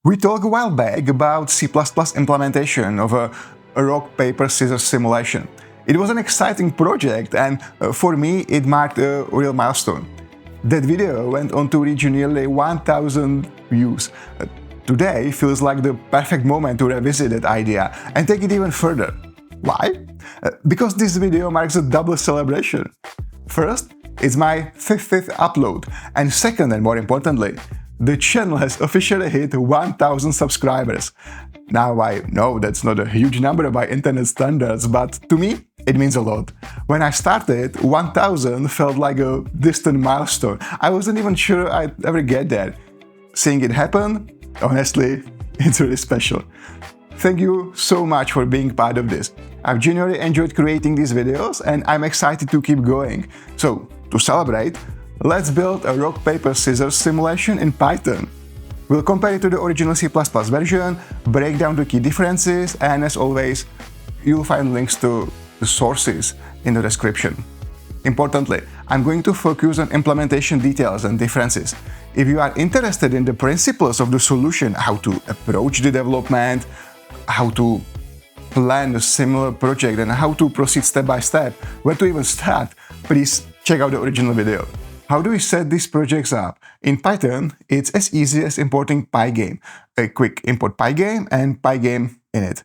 We talked a while back about C++ implementation of a rock, paper, scissors simulation. It was an exciting project, and for me it marked a real milestone. That video went on to reach nearly 1,000 views. Today feels like the perfect moment to revisit that idea and take it even further. Why? Because this video marks a double celebration. First, it's my 50th upload, and second, and more importantly, the channel has officially hit 1,000 subscribers. Now I know that's not a huge number by internet standards, but to me it means a lot. When I started, 1,000 felt like a distant milestone. I wasn't even sure I'd ever get there. Seeing it happen, honestly, it's really special. Thank you so much for being part of this. I've genuinely enjoyed creating these videos and I'm excited to keep going. So, to celebrate, let's build a rock, paper, scissors simulation in Python. We'll compare it to the original C++ version, break down the key differences, and as always, you'll find links to the sources in the description. Importantly, I'm going to focus on implementation details and differences. If you are interested in the principles of the solution, how to approach the development, how to plan a similar project, and how to proceed step by step, where to even start, please check out the original video. How do we set these projects up? In Python, it's as easy as importing Pygame. A quick import Pygame and Pygame init,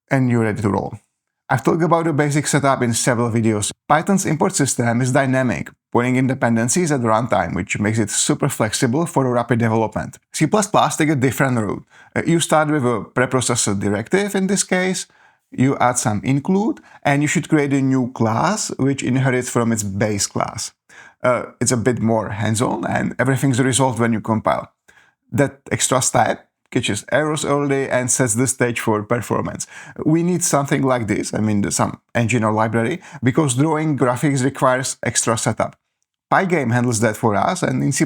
and you're ready to roll. I've talked about the basic setup in several videos. Python's import system is dynamic, putting in dependencies at runtime, which makes it super flexible for rapid development. C++ take a different route. You start with a preprocessor directive in this case, you add some include, and you should create a new class which inherits from its base class. It's a bit more hands-on and everything's resolved when you compile. That extra step catches errors early and sets the stage for performance. We need something like this, some engine or library, because drawing graphics requires extra setup. Pygame handles that for us, and in C++,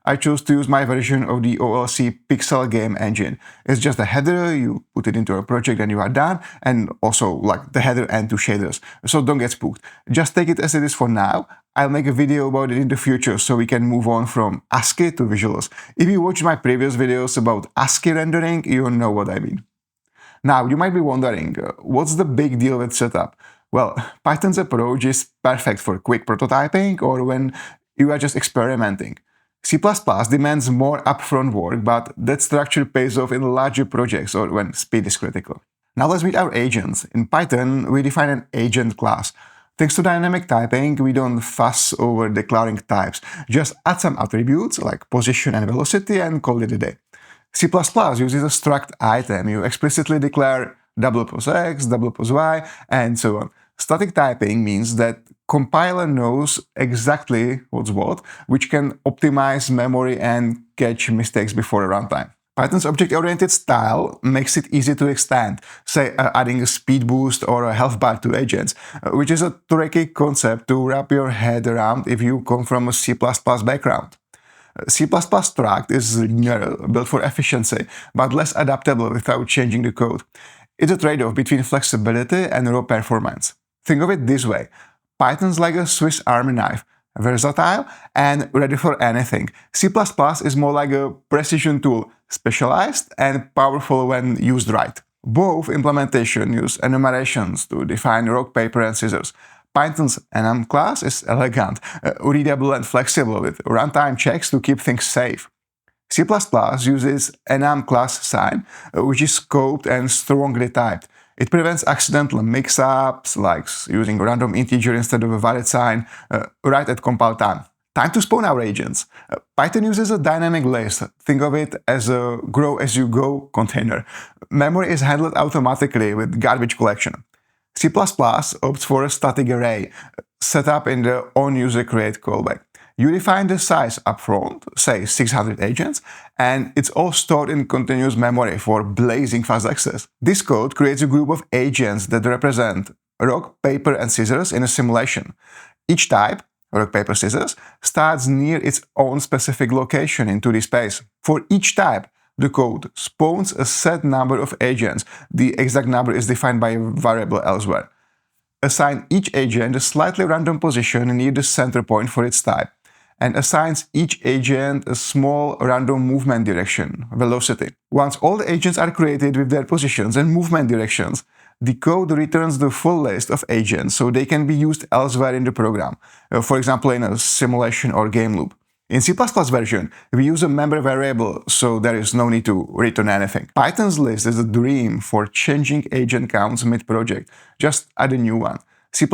I chose to use my version of the OLC Pixel Game engine. It's just a header, you put it into a project and you are done, and also like the header and two shaders. So don't get spooked. Just take it as it is for now. I'll make a video about it in the future so we can move on from ASCII to visuals. If you watched my previous videos about ASCII rendering, you know what I mean. Now, you might be wondering, what's the big deal with setup? Well, Python's approach is perfect for quick prototyping or when you are just experimenting. C++ demands more upfront work, but that structure pays off in larger projects or when speed is critical. Now let's meet our agents. In Python, we define an agent class. Thanks to dynamic typing, we don't fuss over declaring types. Just add some attributes like position and velocity and call it a day. C++ uses a struct item. You explicitly declare double pos x, double pos y, and so on. Static typing means that compiler knows exactly what's what, which can optimize memory and catch mistakes before runtime. Python's object-oriented style makes it easy to extend, say adding a speed boost or a health bar to agents, which is a tricky concept to wrap your head around if you come from a C++ background. C++ struct is linear, built for efficiency, but less adaptable without changing the code. It's a trade-off between flexibility and raw performance. Think of it this way. Python's like a Swiss Army knife, versatile and ready for anything. C++ is more like a precision tool, specialized and powerful when used right. Both implementations use enumerations to define rock, paper, and scissors. Python's enum class is elegant, readable and flexible with runtime checks to keep things safe. C++ uses enum class sign, which is scoped and strongly typed. It prevents accidental mix-ups, like using a random integer instead of a valid sign, right at compile time. Time to spawn our agents. Python uses a dynamic list. Think of it as a grow-as-you-go container. Memory is handled automatically with garbage collection. C++ opts for a static array, set up in the onUserCreate callback. You define the size upfront, say 600 agents, and it's all stored in continuous memory for blazing fast access. This code creates a group of agents that represent rock, paper, and scissors in a simulation. Each type, rock, paper, scissors, starts near its own specific location in 2D space. For each type, the code spawns a set number of agents. The exact number is defined by a variable elsewhere. Assign each agent a slightly random position near the center point for its type. and assigns each agent a small random movement direction, velocity. Once all the agents are created with their positions and movement directions, the code returns the full list of agents so they can be used elsewhere in the program, for example in a simulation or game loop. In C++ version, we use a member variable, so there is no need to return anything. Python's list is a dream for changing agent counts mid-project. Just add a new one. C++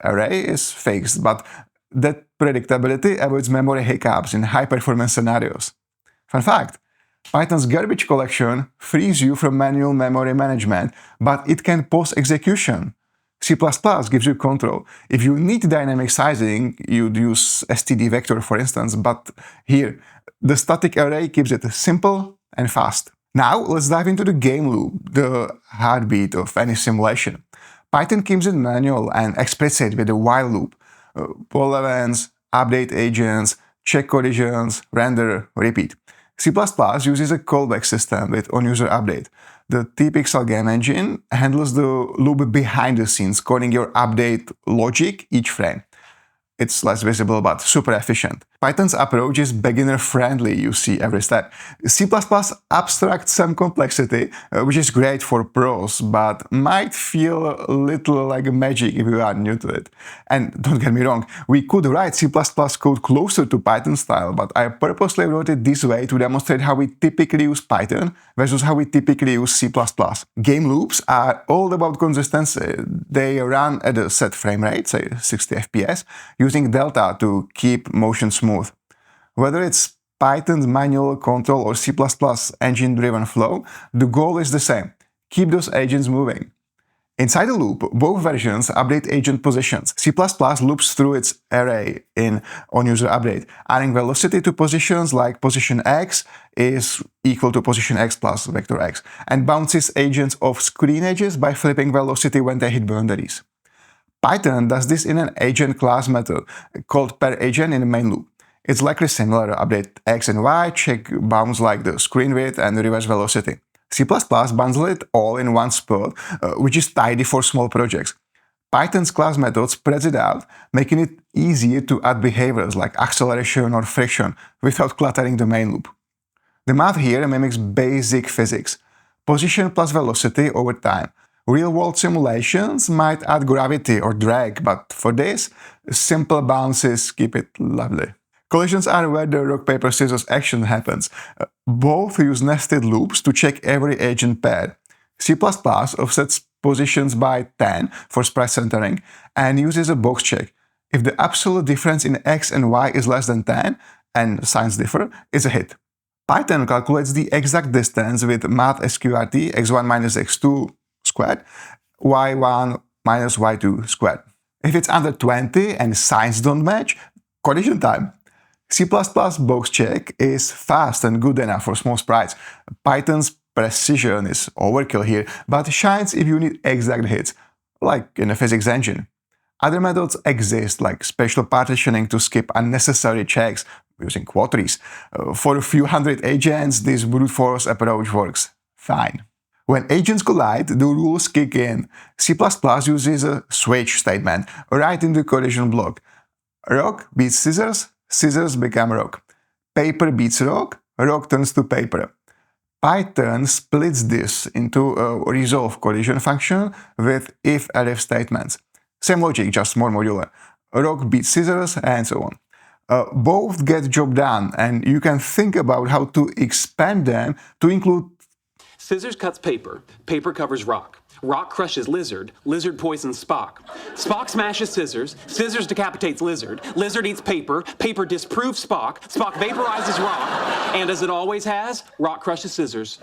array is fixed, but that predictability avoids memory hiccups in high-performance scenarios. Fun fact, Python's garbage collection frees you from manual memory management, but it can post-execution. C++ gives you control. If you need dynamic sizing, you'd use std vector, for instance, but here, the static array keeps it simple and fast. Now, let's dive into the game loop, the heartbeat of any simulation. Python keeps it manual and explicit with a while loop. Poll events, update agents, check collisions, render, repeat. C++ uses a callback system with onUserUpdate. The tpixel game engine handles the loop behind the scenes, calling your update logic each frame. It's less visible but super efficient. Python's approach is beginner-friendly, you see every step. C++ abstracts some complexity, which is great for pros, but might feel a little like magic if you are new to it. And don't get me wrong, we could write C++ code closer to Python style, but I purposely wrote it this way to demonstrate how we typically use Python versus how we typically use C++. Game loops are all about consistency. They run at a set frame rate, say 60 FPS, using delta to keep motion smooth. Whether it's Python's manual control or C++ engine-driven flow, the goal is the same: keep those agents moving. Inside the loop, both versions update agent positions. C++ loops through its array in onUserUpdate, adding velocity to positions like position x is equal to position x plus vector x, and bounces agents off screen edges by flipping velocity when they hit boundaries. Python does this in an agent class method called perAgent in the main loop. It's likely similar: update x and y, check bounds like the screen width and reverse velocity. C++ bundles it all in one spot, which is tidy for small projects. Python's class method spreads it out, making it easier to add behaviors like acceleration or friction without cluttering the main loop. The math here mimics basic physics: position plus velocity over time. Real-world simulations might add gravity or drag, but for this, simple bounces keep it lovely. Collisions are where the rock, paper, scissors action happens. Both use nested loops to check every agent pair. C++ offsets positions by 10 for sprite centering and uses a box check. If the absolute difference in x and y is less than 10, and signs differ, it's a hit. Python calculates the exact distance with math sqrt x1 minus x2 squared, y1 minus y2 squared. If it's under 20 and signs don't match, collision time. C++ box check is fast and good enough for small sprites. Python's precision is overkill here, but shines if you need exact hits, like in a physics engine. Other methods exist, like spatial partitioning to skip unnecessary checks using quadtrees. For a few hundred agents, this brute force approach works fine. When agents collide, the rules kick in. C++ uses a switch statement right in the collision block. Rock beats scissors, scissors become rock. Paper beats rock, rock turns to paper. Python splits this into a resolve collision function with if-elif statements. Same logic, just more modular. Rock beats scissors, and so on. Both get job done, and you can think about how to expand them to include scissors cuts paper, paper covers rock. Rock crushes lizard, lizard poisons Spock. Spock smashes scissors, scissors decapitates lizard, lizard eats paper, paper disproves Spock, Spock vaporizes rock, and as it always has, rock crushes scissors.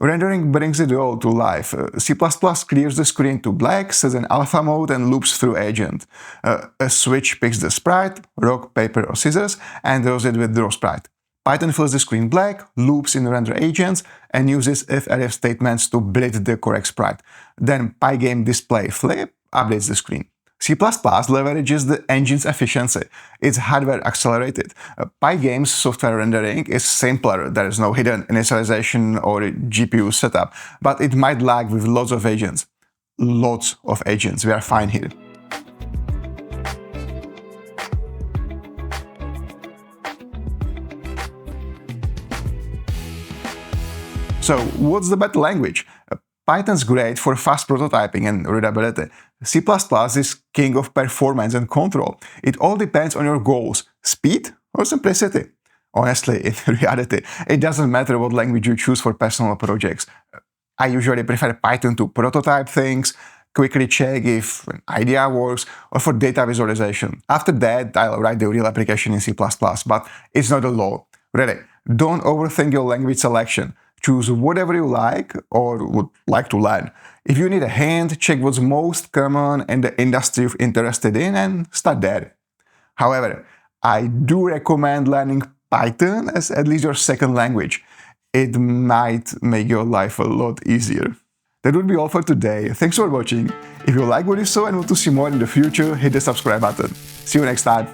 Rendering brings it all to life. C++ clears the screen to black, sets an alpha mode, and loops through agent. A switch picks the sprite, rock, paper, or scissors, and draws it with draw sprite. Python fills the screen black, loops in render agents, and uses if-elif statements to bleed the correct sprite. Then pygame display flip updates the screen. C++ leverages the engine's efficiency. It's hardware accelerated. Pygame's software rendering is simpler. There is no hidden initialization or GPU setup, but it might lag with lots of agents. Lots of agents. We are fine here. So what's the better language? Python's great for fast prototyping and readability. C++ is king of performance and control. It all depends on your goals, speed or simplicity. Honestly, in reality, it doesn't matter what language you choose for personal projects. I usually prefer Python to prototype things, quickly check if an idea works, or for data visualization. After that, I'll write the real application in C++, but it's not a law. Really, don't overthink your language selection. Choose whatever you like or would like to learn. If you need a hand, check what's most common in the industry you're interested in and start there. However, I do recommend learning Python as at least your second language. It might make your life a lot easier. That would be all for today. Thanks for watching. If you like what you saw and want to see more in the future, hit the subscribe button. See you next time.